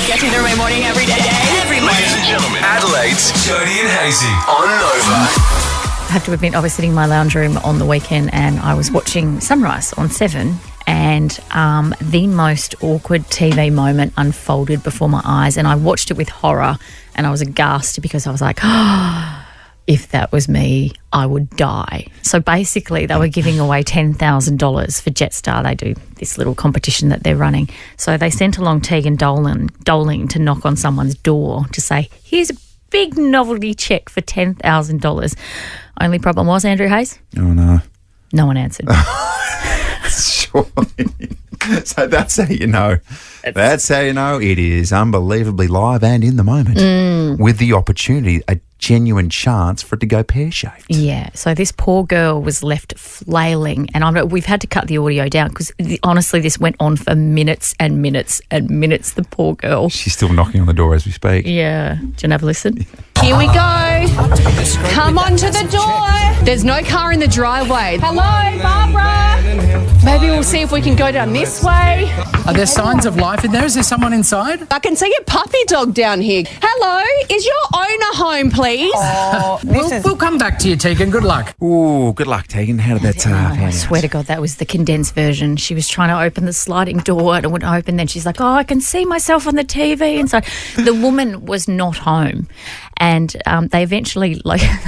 Get to the morning every day. Every morning. Ladies and gentlemen, Adelaide's Jodie and Hazy on Nova. I have to admit, I was sitting in my lounge room on the weekend and I was watching Sunrise on 7, and the most awkward TV moment unfolded before my eyes, and I watched it with horror and I was aghast because I was like, oh, if that was me, I would die. So basically they were giving away $10,000 for Jetstar. They do this little competition that they're running. So they sent along Tegan Doling to knock on someone's door to say, here's a big novelty check for $10,000. Only problem was, Andrew Hayes? Oh, no. No one answered. Surely. So that's how you know. That's how you know it is unbelievably live and in the moment with the opportunity, a genuine chance for it to go pear-shaped. Yeah, so this poor girl was left flailing, and we've had to cut the audio down because honestly this went on for minutes and minutes and minutes, the poor girl. She's still knocking on the door as we speak. Yeah. Do you want to have a listen? Here we go. Come on to the door. There's no car in the driveway. Hello, Barbara. Maybe we'll see if we can go down this way. Are there signs of life in there? Is there someone inside? I can see a puppy dog down here. Hello, is your owner home, please? We'll come back to you, Tegan. Good luck. Ooh, good luck, Tegan. How did that turn out? I swear to God, that was the condensed version. She was trying to open the sliding door and it wouldn't open. Then she's like, oh, I can see myself on the TV. And so the woman was not home. And they eventually,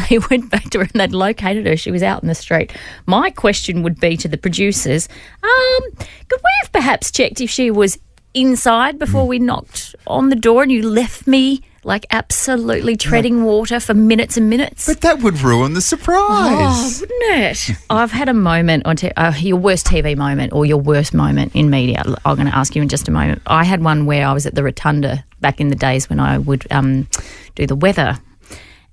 they went back to her and they'd located her. She was out in the street. My question would be to the producers, could we have perhaps checked if she was inside before we knocked on the door and you left me absolutely treading water for minutes and minutes? But that would ruin the surprise. Oh, wouldn't it? I've had a moment on your worst TV moment or your worst moment in media. I'm going to ask you in just a moment. I had one where I was at the Rotunda back in the days when I would do the weather,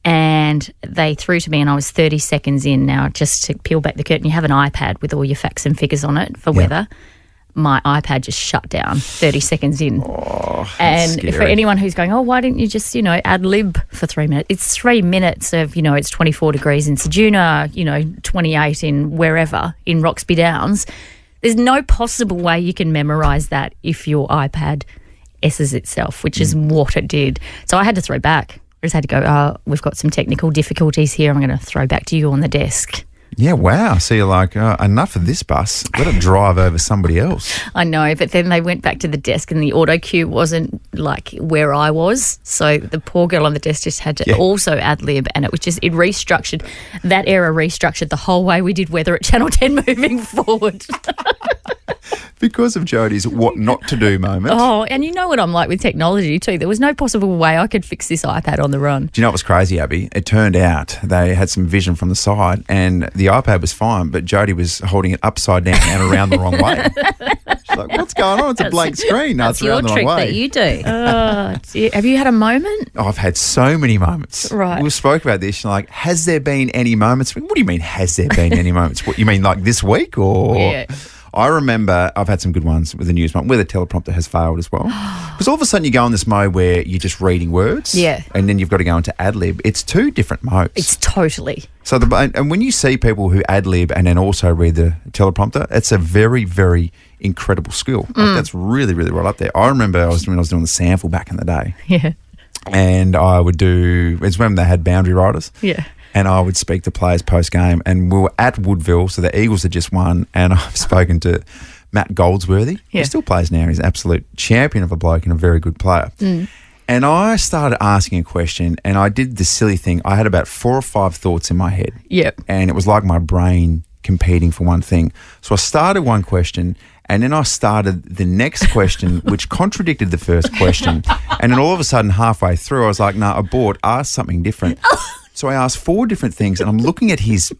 and they threw to me and I was 30 seconds in. Now, just to peel back the curtain, you have an iPad with all your facts and figures on it for weather. My iPad just shut down 30 seconds in. Oh, and scary. for anyone who's going, oh, why didn't you just, ad lib for 3 minutes? It's 3 minutes of, it's 24 degrees in Ceduna, 28 in wherever, in Roxby Downs. There's no possible way you can memorise that if your iPad S's itself, which is what it did. So I had to throw back. I just had to go, oh, we've got some technical difficulties here. I'm going to throw back to you on the desk. Yeah, wow. So you're like, enough of this bus. Let it drive over somebody else. I know, but then they went back to the desk and the auto cue wasn't where I was. So the poor girl on the desk just had to also ad-lib, and it was just, it restructured. That era restructured the whole way we did weather at Channel 10 moving forward. Because of Jodie's what not to do moment. Oh, and you know what I'm like with technology too. There was no possible way I could fix this iPad on the run. Do you know what was crazy, Abby? It turned out they had some vision from the side and the iPad was fine, but Jodie was holding it upside down and around the wrong way. She's like, what's going on? It's a blank screen. No, it's around the wrong way. That's your trick that you do. Have you had a moment? Oh, I've had so many moments. Right. We spoke about this. You're like, has there been any moments? What do you mean, has there been any moments? What you mean, like this week or? Yeah. I remember I've had some good ones with the news moment where the teleprompter has failed as well. Because all of a sudden you go in this mode where you're just reading words. Yeah. And then you've got to go into ad-lib. It's two different modes. It's totally. So and when you see people who ad-lib and then also read the teleprompter, it's a very, very incredible skill. That's really, really right up there. I remember when I was doing the sample back in the day. Yeah. And I would it's when they had boundary riders. Yeah. And I would speak to players post-game, and we were at Woodville, so the Eagles had just won, and I've spoken to Matt Goldsworthy. Yeah. He still plays now. He's an absolute champion of a bloke and a very good player. And I started asking a question, and I did the silly thing. I had about 4 or 5 thoughts in my head. Yep. And it was like my brain competing for one thing. So I started one question, and then I started the next question, which contradicted the first question. And then all of a sudden, halfway through, I was like, no, abort, ask something different. So I asked 4 different things, and I'm looking at his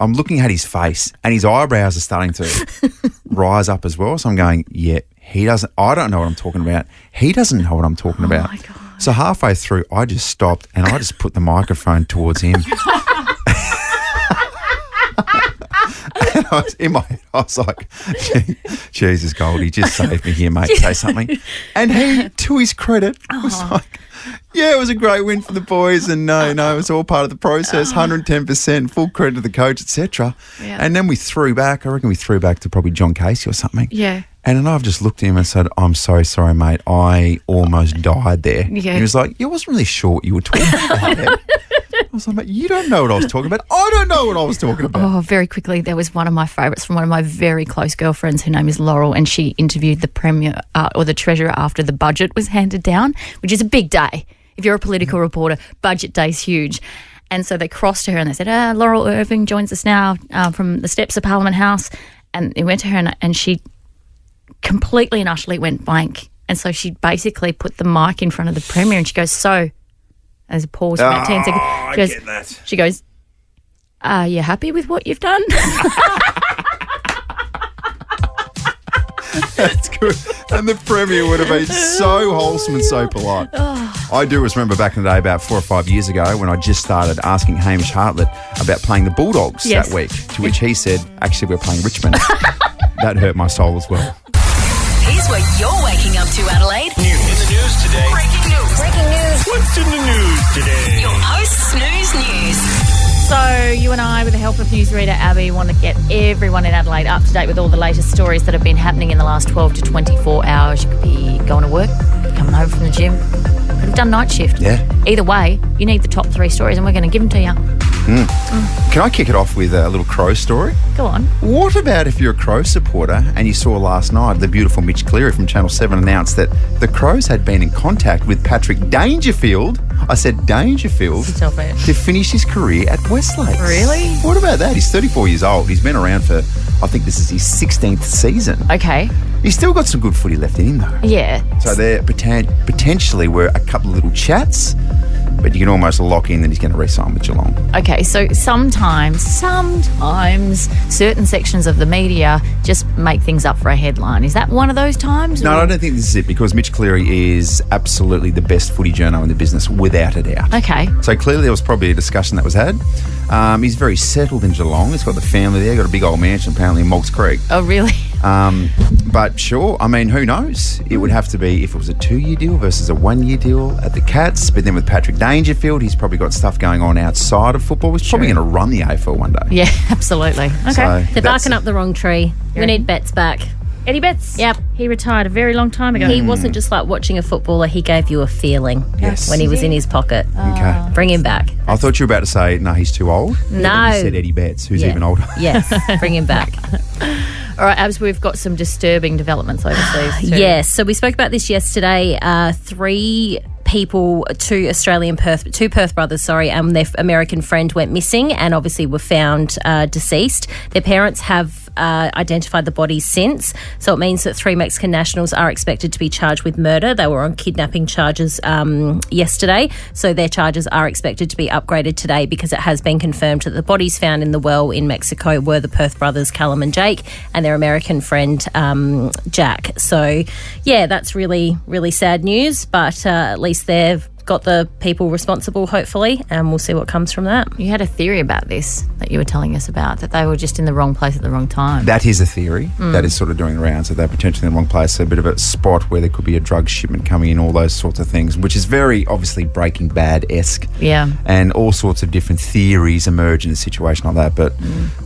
face, and his eyebrows are starting to rise up as well. So I'm going, he doesn't. I don't know what I'm talking about. He doesn't know what I'm talking about. My God. So halfway through, I just stopped and I just put the microphone towards him. And I was in my head, I was like, Jesus, Goldie, just save me here, mate. Say something. And he, to his credit, was like, yeah, it was a great win for the boys, and no, it was all part of the process, 110%, full credit to the coach, etc. Yeah. And then we threw back. I reckon we threw back to probably John Casey or something. Yeah. And then I've just looked at him and said, I'm so sorry, mate. I almost died there. Yeah. He was like, I wasn't really sure what you were talking about. I was like, mate, you don't know what I was talking about. I don't know what I was talking about. Oh, very quickly, there was one of my favourites from one of my very close girlfriends. Her name is Laurel, and she interviewed the Premier or the Treasurer after the budget was handed down, which is a big day. If you're a political reporter, budget day's huge. And so they crossed to her and they said, Laurel Irving joins us now from the steps of Parliament House. And they went to her and she completely and utterly went blank. And so she basically put the mic in front of the Premier and she goes, so, there's a pause for about 10 seconds. She goes, She goes, are you happy with what you've done? That's good. And the Premier would have been so wholesome and so polite. I do remember back in the day, about 4 or 5 years ago, when I just started asking Hamish Hartlett about playing the Bulldogs that week, to which he said, actually, we're playing Richmond. That hurt my soul as well. Here's what you're waking up to, Adelaide. In the news today. Breaking news. What's in the news today? Your post-snooze news. So you and I, with the help of newsreader Abby, want to get everyone in Adelaide up to date with all the latest stories that have been happening in the last 12 to 24 hours. You could be going to work, coming home from the gym, could have done night shift. Yeah. Either way, you need the top 3 stories and we're going to give them to you. Can I kick it off with a little Crow story? Go on. What about if you're a Crow supporter and you saw last night the beautiful Mitch Cleary from Channel 7 announced that the Crows had been in contact with Patrick Dangerfield, I said Dangerfield, Stop it. to finish his career at Westlake. Really? What about that? He's 34 years old. He's been around for, I think this is his 16th season. Okay. He's still got some good footy left in him though. Yeah. So there potentially were a couple of little chats, but you can almost lock in that he's going to re-sign with Geelong. Okay, so sometimes certain sections of the media just make things up for a headline. Is that one of those times? No, or- I don't think this is it, because Mitch Cleary is absolutely the best footy journo in the business, without a doubt. Okay. So clearly there was probably a discussion that was had. He's very settled in Geelong. He's got the family there, got a big old mansion apparently in Moggs Creek. Oh, really? But sure, I mean, who knows? It would have to be if it was a 2-year deal versus a 1-year deal at the Cats. But then with Patrick Dangerfield, he's probably got stuff going on outside of football. He's probably going to run the AFL one day. Yeah, absolutely. Okay. So They're barking up the wrong tree. We need Betts back. Eddie Betts? Yep. He retired a very long time ago. He wasn't just like watching a footballer, he gave you a feeling Yes. when he was in his pocket. Okay. Bring him back. I thought you were about to say, no, he's too old. No. You said Eddie Betts, who's Yeah. even older. Yes, bring him back. All right, Abs, we've got some disturbing developments overseas too. Yes, so we spoke about this yesterday. 3 people, two Perth brothers, and their American friend went missing and obviously were found deceased. Their parents have identified the bodies since, so it means that 3 Mexican nationals are expected to be charged with murder. They were on kidnapping charges yesterday, so their charges are expected to be upgraded today because it has been confirmed that the bodies found in the well in Mexico were the Perth brothers, Callum and Jake, and their American friend, Jack. So, yeah, that's really, really sad news, but at least they've got the people responsible, hopefully, and we'll see what comes from that. You had a theory about this that you were telling us about, that they were just in the wrong place at the wrong time. That is a theory that is sort of doing the rounds, that they're potentially in the wrong place, a bit of a spot where there could be a drug shipment coming in, all those sorts of things, which is very obviously Breaking Bad-esque. Yeah. And all sorts of different theories emerge in a situation like that, but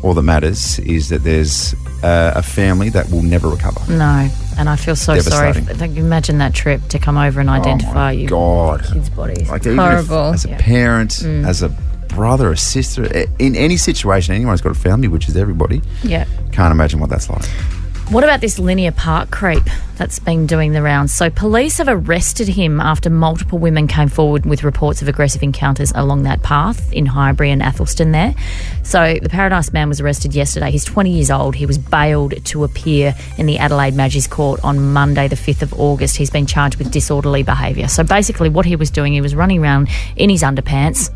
all that matters is that there's a family that will never recover. No, and I feel so sorry. Devastating. Imagine that trip to come over and identify you. God. Kids' bodies. Like, even if, Horrible. as a parent, as a brother, a sister, in any situation, anyone's got a family, which is everybody. Yeah. Can't imagine what that's like. What about this linear park creep that's been doing the rounds? So police have arrested him after multiple women came forward with reports of aggressive encounters along that path in Highbury and Athelston there. So the Paradise man was arrested yesterday. He's 20 years old. He was bailed to appear in the Adelaide Magis Court on Monday the 5th of August. He's been charged with disorderly behaviour. So basically what he was doing, he was running around in his underpants,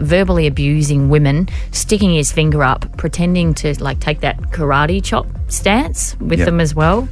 verbally abusing women, sticking his finger up, pretending to take that karate chop stance with them as well.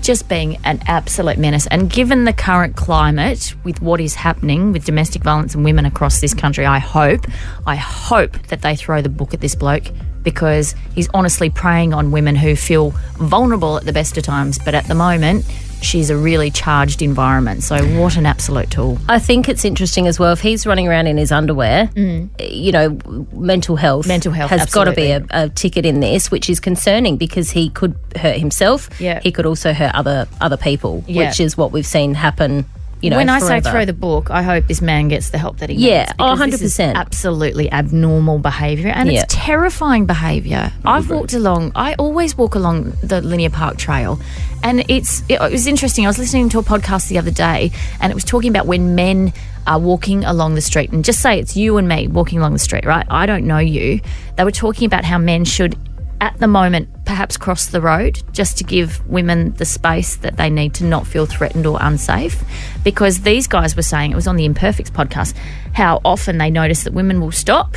Just being an absolute menace. And given the current climate with what is happening with domestic violence and women across this country, I hope that they throw the book at this bloke, because he's honestly preying on women who feel vulnerable at the best of times, but at the moment she's a really charged environment. So what an absolute tool. I think it's interesting as well. If he's running around in his underwear, you know, mental health has got to be a ticket in this, which is concerning because he could hurt himself. Yeah. He could also hurt other people, which is what we've seen happen. You know, when I forever. say throw the book, I hope this man gets the help that he needs. Yeah, because 100%. This is absolutely abnormal behaviour, and it's terrifying behaviour. I always walk along the Linear Park Trail, and it was interesting. I was listening to a podcast the other day, and it was talking about when men are walking along the street, and just say it's you and me walking along the street, right? I don't know you. They were talking about how men should, at the moment, perhaps cross the road just to give women the space that they need to not feel threatened or unsafe. Because these guys were saying, it was on the Imperfects podcast, how often they notice that women will stop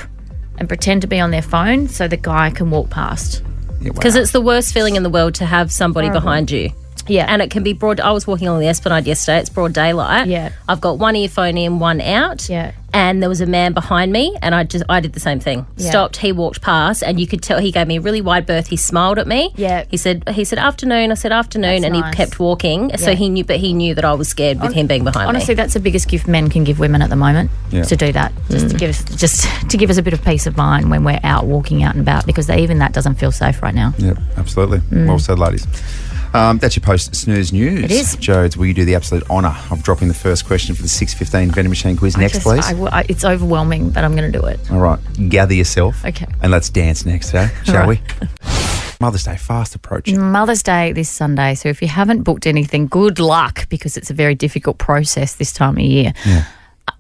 and pretend to be on their phone so the guy can walk past. Because it's the worst feeling in the world to have somebody behind you. Yeah. And it can be broad. I was walking along the Esplanade yesterday. It's broad daylight. Yeah. I've got one earphone in, one out. Yeah. And there was a man behind me, and I did the same thing. Yeah. Stopped. He walked past, and you could tell he gave me a really wide berth. He smiled at me. Yeah. He said afternoon. I said afternoon, That's and nice. he kept walking. So he knew that I was scared with him being behind Honestly, me. that's the biggest gift men can give women at the moment. To do that, just to give us a bit of peace of mind when we're out walking out and about, because even that doesn't feel safe right now. Yep, absolutely. Well said, ladies. That's your post-snooze news. It is. Jodes, will you do the absolute honour of dropping the first question for the 6:15 vending machine quiz next, please? It's overwhelming, but I'm going to do it. All right. Gather yourself. Okay. And let's dance next, shall we? Mother's Day fast approaching. Mother's Day this Sunday, so if you haven't booked anything, good luck, because it's a very difficult process this time of year. Yeah.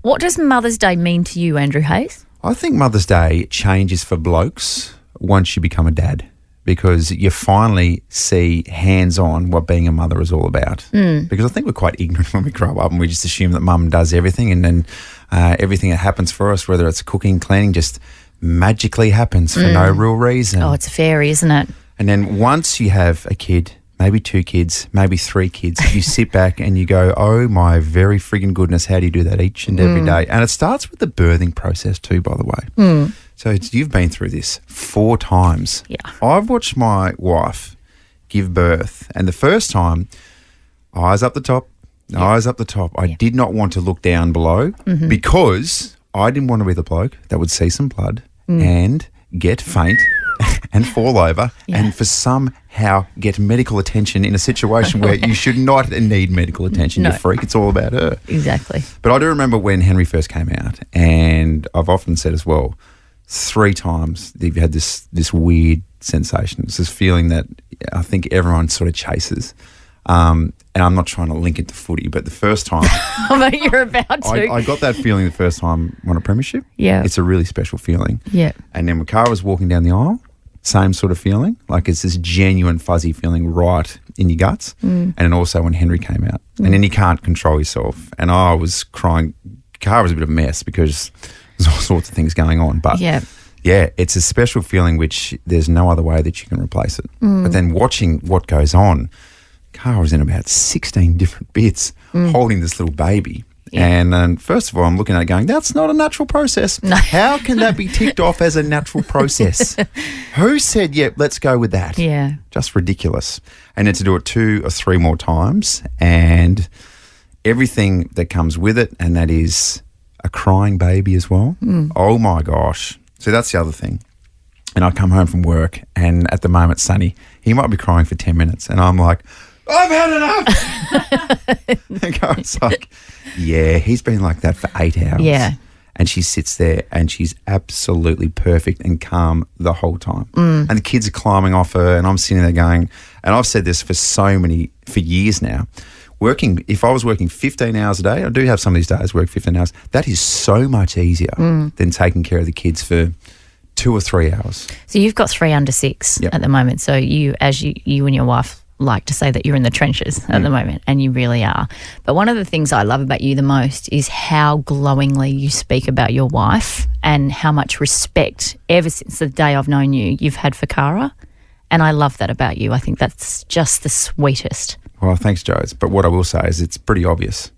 What does Mother's Day mean to you, Andrew Hayes? I think Mother's Day changes for blokes once you become a dad, because you finally see hands-on what being a mother is all about. Because I think we're quite ignorant when we grow up, and we just assume that mum does everything, and then everything that happens for us, whether it's cooking, cleaning, just magically happens for no real reason. Oh, it's a fairy, isn't it? And then once you have a kid, maybe 2 kids, maybe 3 kids, you sit back and you go, oh my very friggin' goodness, how do you do that each and every day? And it starts with the birthing process too, by the way. So you've been through this 4 times. Yeah. I've watched my wife give birth, and the first time, eyes up the top, eyes up the top. I did not want to look down below because I didn't want to be the bloke that would see some blood and get faint and fall over and for somehow get medical attention in a situation where you should not need medical attention. No. You freak. It's all about her. Exactly. But I do remember when Henry first came out, and I've often said as well, 3 times you've had this weird sensation. It's this feeling that I think everyone sort of chases. And I'm not trying to link it to footy, but the first time But you're about to. I got that feeling the first time I won a premiership. Yeah. It's a really special feeling. Yeah. And then when Cara was walking down the aisle, same sort of feeling. Like it's this genuine fuzzy feeling right in your guts. And then also when Henry came out. And then you can't control yourself. And I was crying. Cara was a bit of a mess because there's all sorts of things going on. But Yeah. yeah, it's a special feeling which there's no other way that you can replace it. But then watching what goes on, Cara was in about 16 different bits holding this little baby. Yeah. And first of all, I'm looking at it going, that's not a natural process. No. How can that be ticked off as a natural process? Who said, yep, let's go with that? Yeah. Just ridiculous. And then to do it 2 or 3 more times and everything that comes with it, and that is a crying baby as well. Oh, my gosh. So that's the other thing. And I come home from work, and at the moment, Sonny, he might be crying for 10 minutes. And I'm like, I've had enough. And Kara's like, yeah, he's been like that for 8 hours. Yeah. And she sits there and she's absolutely perfect and calm the whole time. And the kids are climbing off her, and I'm sitting there going, and I've said this for years now, if I was working 15 hours a day, I do have some of these days work 15 hours, that is so much easier than taking care of the kids for 2 or 3 hours. So you've got 3 under 6 Yep. at the moment. So you and your wife like to say that you're in the trenches at the moment, and you really are. But one of the things I love about you the most is how glowingly you speak about your wife and how much respect, ever since the day I've known you, you've had for Cara. And I love that about you. I think that's just the sweetest. Well, thanks, Jodes. But what I will say is it's pretty obvious.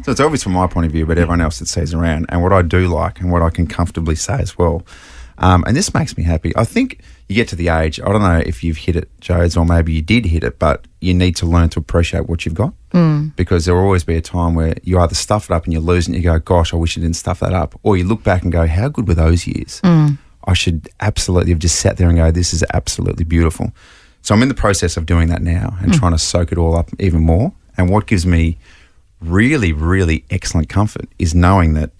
So it's obvious from my point of view, but everyone else that sees around. And what I do like, and what I can comfortably say as well, And this makes me happy. I think you get to the age, I don't know if you've hit it, Jodes, or maybe you did hit it, but you need to learn to appreciate what you've got because there will always be a time where you either stuff it up and you lose it and you go, gosh, I wish I didn't stuff that up. Or you look back and go, how good were those years? I should absolutely have just sat there and go, this is absolutely beautiful. So I'm in the process of doing that now and trying to soak it all up even more. And what gives me really, really excellent comfort is knowing that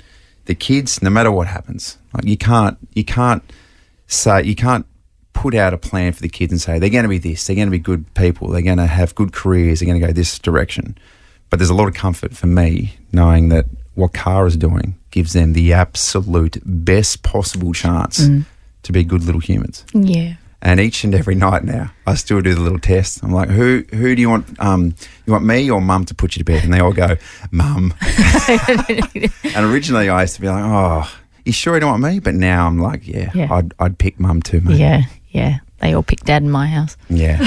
the kids, no matter what happens, like you can't put out a plan for the kids and say they're going to be this, they're going to be good people, they're going to have good careers, they're going to go this direction. But there's a lot of comfort for me knowing that what Kara's doing gives them the absolute best possible chance to be good little humans. Yeah. And each and every night now, I still do the little test. I'm like, who do you want? You want me or Mum to put you to bed? And they all go, Mum. And originally I used to be like, oh, you sure you don't want me? But now I'm like, yeah. I'd pick Mum too, mate. Yeah. They all pick Dad in my house. Yeah.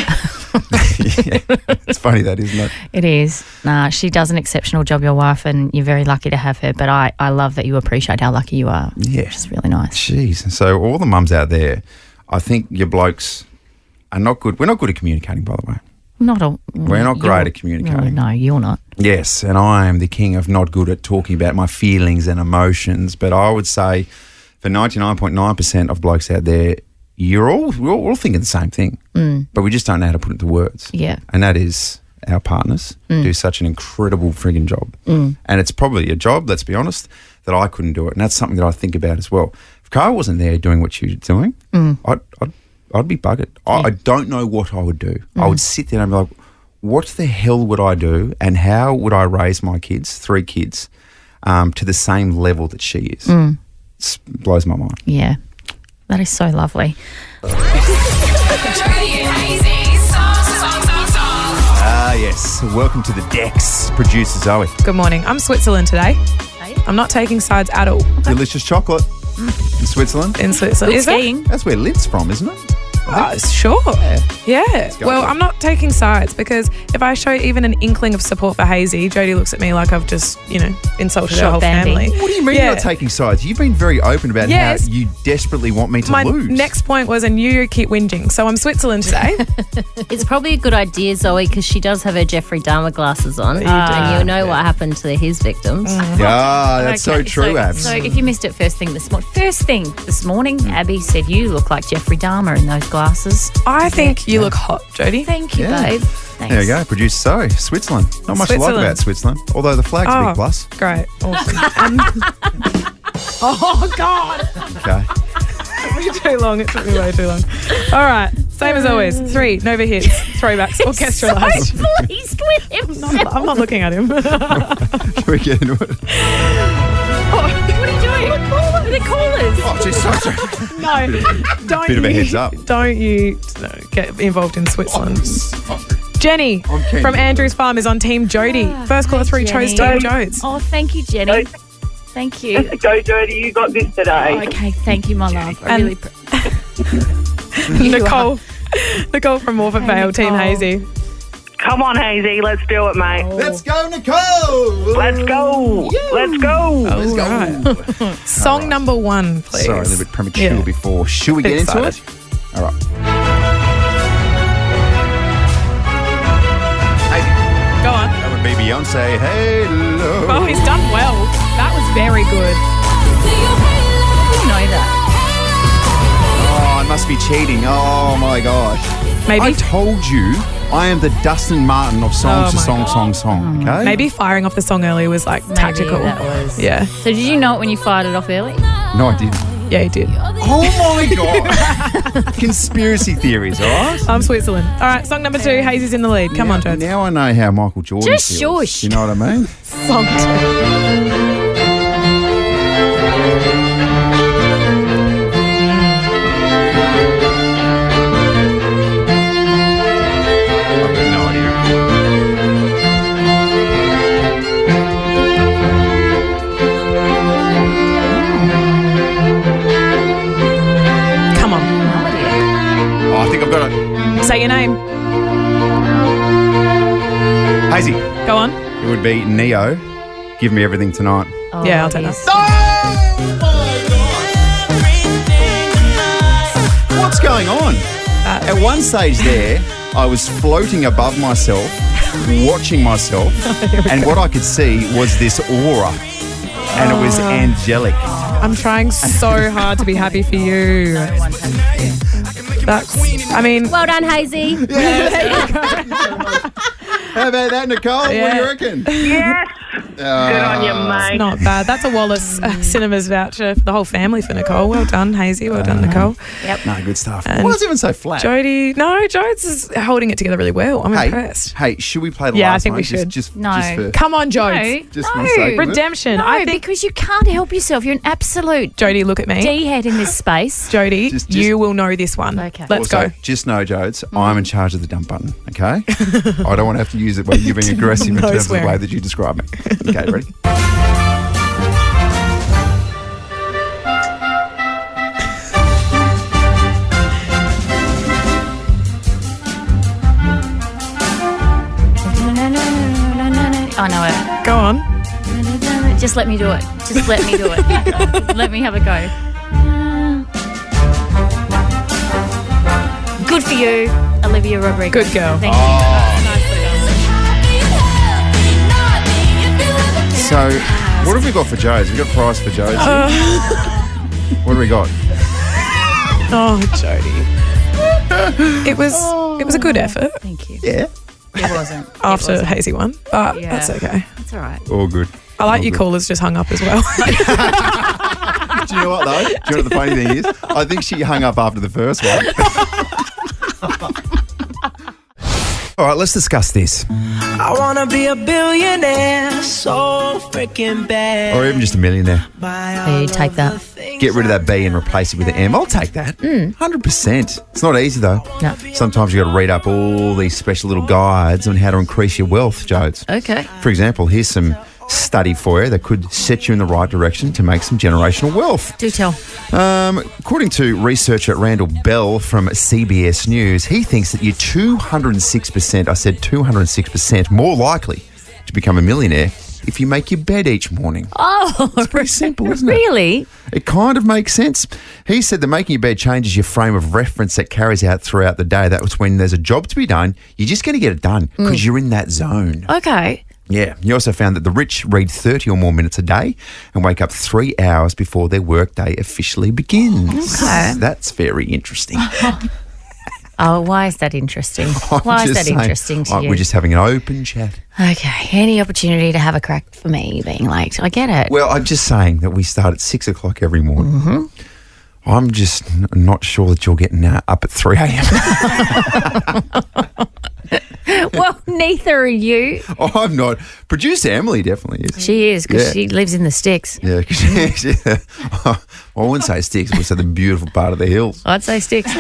It's funny that, isn't it? It is. Nah, she does an exceptional job, your wife, and you're very lucky to have her. But I love that you appreciate how lucky you are. Yeah. Which is really nice. Jeez. So all the mums out there, I think your blokes are not good. We're not good at communicating, by the way. We're not great at communicating. No, you're not. Yes, and I am the king of not good at talking about my feelings and emotions. But I would say for 99.9% of blokes out there, we're all thinking the same thing, but we just don't know how to put it into words. Yeah. And that is our partners do such an incredible frigging job. And it's probably a job, let's be honest, that I couldn't do it. And that's something that I think about as well. If Cara wasn't there doing what she was doing, I'd be buggered. I don't know what I would do. I would sit there and be like, what the hell would I do and how would I raise my kids, 3 kids, to the same level that she is? It blows my mind. Yeah. That is so lovely. Jodie and Hazy, Ah, yes. Welcome to the decks, producer Zoe. Good morning. I'm Switzerland today. I'm not taking sides at all. Delicious chocolate in Switzerland. In Switzerland. Is it? That's where Lid's from, isn't it? Sure. Yeah. go Well, for it. I'm not taking sides because if I show even an inkling of support for Hazy, Jodie looks at me like I've just, insulted her Shot whole Bambi. family. What do you mean you're not taking sides? You've been very open about Yes. how you desperately want me to My lose. next point was, and you keep whinging. So I'm Switzerland today. It's probably a good idea, Zoe, because she does have her Jeffrey Dahmer glasses on. And you know what happened to his victims. Yeah, that's so Okay, true, Abs. So if you missed it first thing this morning, Abby said you look like Jeffrey Dahmer in those glasses. I think you look hot, Jodie. Thank you, Yeah. babe. Thanks. There you go, producer Zoe. Switzerland. Not much to like Switzerland. about Switzerland, although the flag's a big plus. Great. Awesome. Oh, God. Okay. Way too long. It took me way too long. All right. Same as always. 3 Nova hits, throwbacks, orchestralised. So pleased with himself. I'm not looking at him. Can we get into it? What are you doing? The callers. Oh, jeez, sorry. No, don't Bit of a you, heads up. Don't you get involved in Switzerland. Jenny I'm keen. from Andrew's Farm is on Team Jodie. First caller 3 chose Jenny. Team Jodes. Oh, thank you, Jenny. Thank you. Go, Jodie, you got this today. Okay, thank you, my love. I And- really Nicole from Morford Vale, Team Nicole. Hazy. Come on, Hazy, let's do it, mate. Let's go, Nicole! Let's go. Let's go. Let's go. Right. Song number 1, please. Sorry, a little bit premature Yeah. before. Should we Bit get into excited. it? All right. Go on. That would be Beyonce. Hello. Oh, he's done well. That was very good. you know that. Oh, I must be cheating. Oh, my gosh. Maybe I told you I am the Dustin Martin of songs Oh, to my song, okay? maybe firing off the song earlier was like tactical. Maybe that was. Yeah. So did you know it when you fired it off early? No, I didn't. Yeah, he did. Oh, my God. Conspiracy theories, all right? I'm Switzerland. All right, song number 2, Hazy's in the lead. Come on, Jodes. Now I know how Michael Jordan Just feels. shush. You know what I mean? Song 2. I've got no idea. Come on. Oh, I think I've got it. Say your name. Hazy. Go on. It would be Neo. Give me everything tonight. Oh, Yeah, I'll take that. yes. What's going on? At one stage there, I was floating above myself, watching myself, and what I could see was this aura, and it was angelic. I'm trying so hard to be happy for you. Well done, Hazy. How about that, Nicole? What do you reckon? Yes. Good on you, mate. Not bad. That's a Wallace Cinemas voucher for the whole family for Nicole. Well done, Hazy. Well done, Nicole. No, good stuff. Why was it even so flat? Jodie. No, Jodes is holding it together really well. I'm impressed. Hey, should we play the Yeah, last I think one? we should. Just No. for, Come on, Jodes. just for the sake of it. Redemption. No, I think, because you can't help yourself. You're an absolute Jodie, look at me. D-head in this space. Jodie, Just- you will know this one. Okay. Let's Also, go. just know, Jodes, I'm in charge of the dump button, okay? I don't want to have to use it when you're being aggressive in No terms of swearing. the way that you describe me. Okay, ready? I know it. Go on. Just let me do it. Just let me do it. Let me have a go. Good for you, Olivia Rodrigo. Good girl. Thank So, what have we got for Jodes? We got a prize for Jodes. What do we got? Oh, Jodie. It was a good effort you. Thank you. Yeah. It wasn't. after It wasn't. Hazy won, but Yeah. that's okay. It's all right. All good. I like All your good. callers just hung up as well. Do you know what, though? Do you know what the funny thing is? I think she hung up after the first one. All right, let's discuss this. I wanna be a billionaire, so freaking bad. Or even just a millionaire. You take that. Get rid of that B and replace it with an M. I'll take that. 100%. It's not easy, though. No. Sometimes you've got to read up all these special little guides on how to increase your wealth, Jodes. Okay. For example, here's some study for you that could set you in the right direction to make some generational wealth. Do tell. According to researcher Randall Bell from CBS News, he thinks that you're 206%, I said 206% more likely to become a millionaire if you make your bed each morning. Oh, It's pretty simple, isn't it? really? It kind of makes sense. He said that making your bed changes your frame of reference that carries out throughout the day. That was when there's a job to be done, you're just going to get it done because you're in that zone. Okay. Yeah. He also found that the rich read 30 or more minutes a day and wake up 3 hours before their workday officially begins. Okay. That's very interesting. Oh, why is that interesting? Why is that interesting to you? We're just having an open chat. Okay. Any opportunity to have a crack for me being late. I get it. Well, I'm just saying that we start at 6 o'clock every morning. Mm-hmm. I'm just not sure that you're getting up at 3 a.m. Well, neither are you. Oh, I'm not. Producer Emily definitely is. She is because Yeah. she lives in the sticks. Yeah, 'cause I wouldn't say sticks, I would say the beautiful part of the hills. I'd say sticks.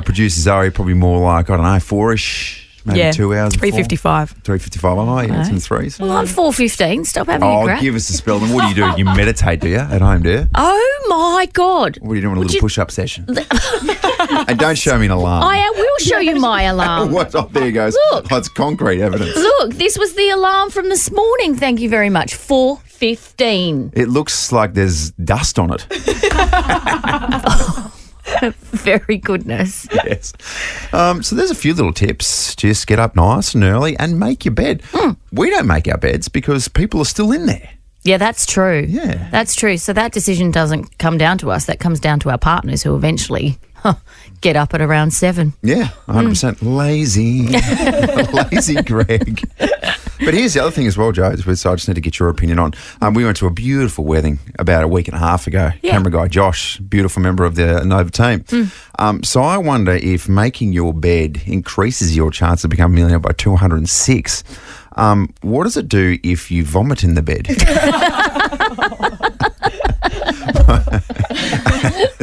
Producer Zoe, probably more like, I don't know, 4-ish, maybe Yeah, 2 hours. 3:55. 3:55. Oh, yeah, it's in the threes. Well, I'm 4:15. Stop having a Oh, crack. give us a spell. Then what do you do? You meditate, do you, at home, do you? Oh, my God. What are you doing? A little you- push-up session? And don't show me an alarm. I will show you my alarm. What? Oh, there goes. Look. Oh, it's concrete evidence. Look, this was the alarm from this morning. Thank you very much. 4:15. It looks like there's dust on it. Very goodness. Yes. So there's a few little tips. Just get up nice and early and make your bed. We don't make our beds because people are still in there. Yeah, that's true. Yeah. That's true. So that decision doesn't come down to us. That comes down to our partners who eventually get up at around 7. Yeah, 100%. Lazy. Lazy Greg. But here's the other thing as well, Joe, which I just need to get your opinion on. We went to a beautiful wedding about a week and a half ago. Yeah. Camera guy Josh, beautiful member of the Nova team. So I wonder if making your bed increases your chance of becoming a millionaire by 206. What does it do if you vomit in the bed?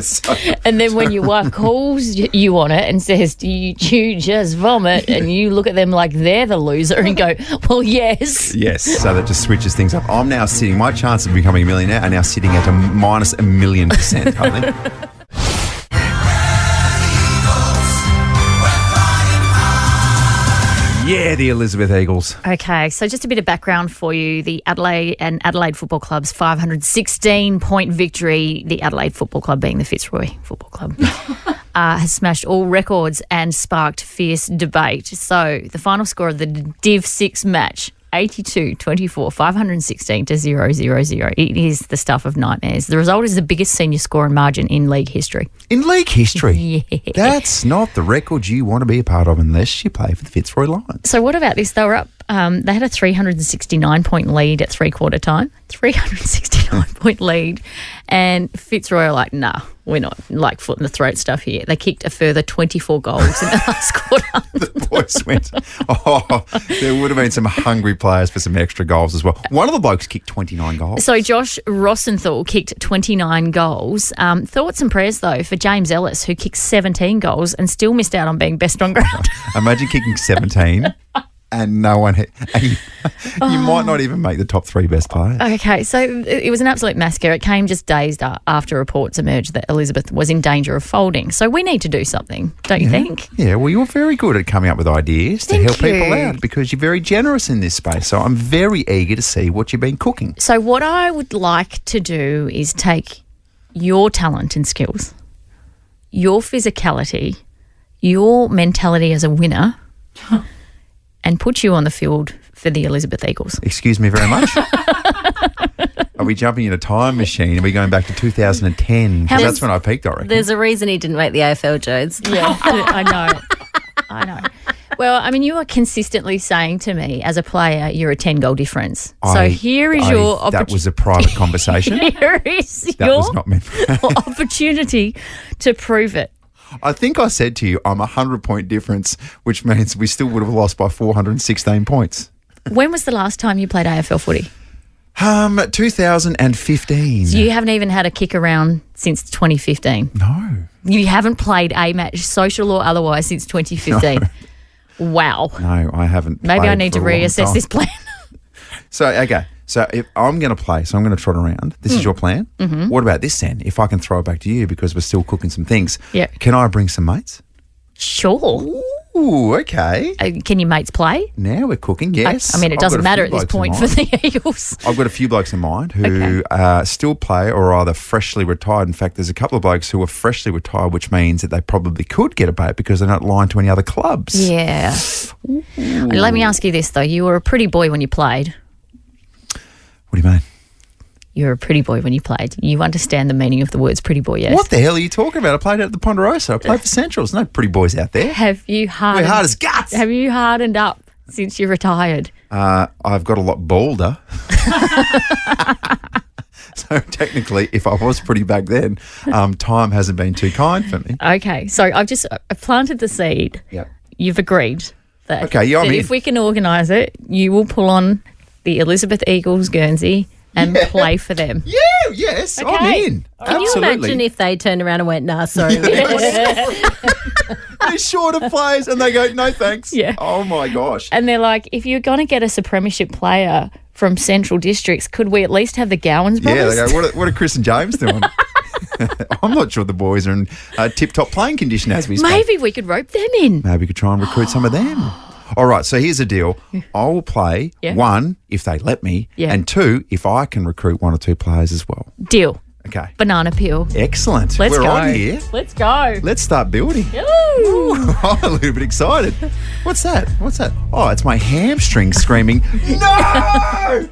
So- And then when your wife calls you on it and says, do you just vomit? And you look at them like they're the loser and go, well, yes. Yes, so that just switches things up. I'm now sitting, my chance of becoming a millionaire are now sitting at a minus -1,000,000%, Harley. Yeah, the Elizabeth Eagles. Okay, so just a bit of background for you. The Adelaide Football Club's 516-point victory, the Adelaide Football Club being the Fitzroy Football Club, has smashed all records and sparked fierce debate. So the final score of the Div 6 match, 82-24, 516 to 000. It is the stuff of nightmares. The result is the biggest senior score and margin in league history. In league history? Yeah. That's not the record you want to be a part of unless you play for the Fitzroy Lions. So what about this? They were up. They had a 369-point lead at three-quarter time. 369-point lead. And Fitzroy are like, nah, we're not like foot in the throat stuff here. They kicked a further 24 goals in the last quarter. The boys went, there would have been some hungry players for some extra goals as well. One of the blokes kicked 29 goals. So Josh Rossenthal kicked 29 goals. Thoughts and prayers, though, for James Ellis, who kicked 17 goals and still missed out on being best on ground. Imagine kicking 17 and no one hit. You might not even make the top 3 best players. Okay, so it was an absolute massacre. It came just days after reports emerged that Elizabeth was in danger of folding. So we need to do something, don't you think? Yeah, well, you're very good at coming up with ideas to help people out because you're very generous in this space. So I'm very eager to see what you've been cooking. So what I would like to do is take your talent and skills, your physicality, your mentality as a winner and put you on the field for the Elizabeth Eagles. Excuse me very much. Are we jumping in a time machine? Are we going back to 2010? Because that's when I peaked, I reckon. There's a reason he didn't make the AFL, Jodes. Yeah, I know. Well, I mean, you are consistently saying to me as a player, you're a 10-goal difference. So here is your opportunity. That was a private conversation. Here is that was not meant opportunity to prove it. I think I said to you, I'm 100-point difference, which means we still would have lost by 416 points. When was the last time you played AFL footy? 2015. So you haven't even had a kick around since 2015? No. You haven't played a match, social or otherwise, since 2015? No. Wow. No, I haven't. Maybe I need to reassess this plan. So, okay. So if I'm going to play, so I'm going to trot around. This is your plan. Mm-hmm. What about this then? If I can throw it back to you because we're still cooking some things. Yeah. Can I bring some mates? Sure. Ooh, okay. Can your mates play? Now we're cooking, yes. I mean, it doesn't matter at this point for the Eagles. I've got a few blokes in mind who still play or are either freshly retired. In fact, there's a couple of blokes who are freshly retired, which means that they probably could get a boat because they're not lined to any other clubs. Yeah. Ooh. Let me ask you this, though. You were a pretty boy when you played. What do you mean? You were a pretty boy when you played. You understand the meaning of the words pretty boy, yes? What the hell are you talking about? I played at the Ponderosa. I played for Centrals. No pretty boys out there. Have you hardened? We're hard as guts. Have you hardened up since you retired? I've got a lot balder. So technically, if I was pretty back then, time hasn't been too kind for me. Okay, so I've planted the seed. Yep. You've agreed that, I'm in. If we can organise it, you will pull on the Elizabeth Eagles Guernsey and play for them. Yeah, yes, Okay. I'm in. Can you imagine if they turned around and went, nah, sorry. They're shorter players and they go, no thanks. Yeah. Oh my gosh. And they're like, if you're going to get us a premiership player from Central Districts, could we at least have the Gowans brothers? Yeah, they go, what are Chris and James doing? I'm not sure the boys are in tip-top playing condition as we speak. Maybe we could rope them in. Maybe we could try and recruit some of them. All right, so here's the deal. I will play, one, if they let me, and two, if I can recruit one or two players as well. Deal. Okay. Banana peel. Excellent. Let's We're go. on here. Let's go. Let's start building. Ooh. I'm a little bit excited. What's that? Oh, it's my hamstring screaming, no!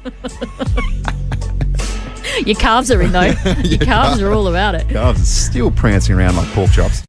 Your calves are in, though. Your calves are all about it. Calves are still prancing around like pork chops.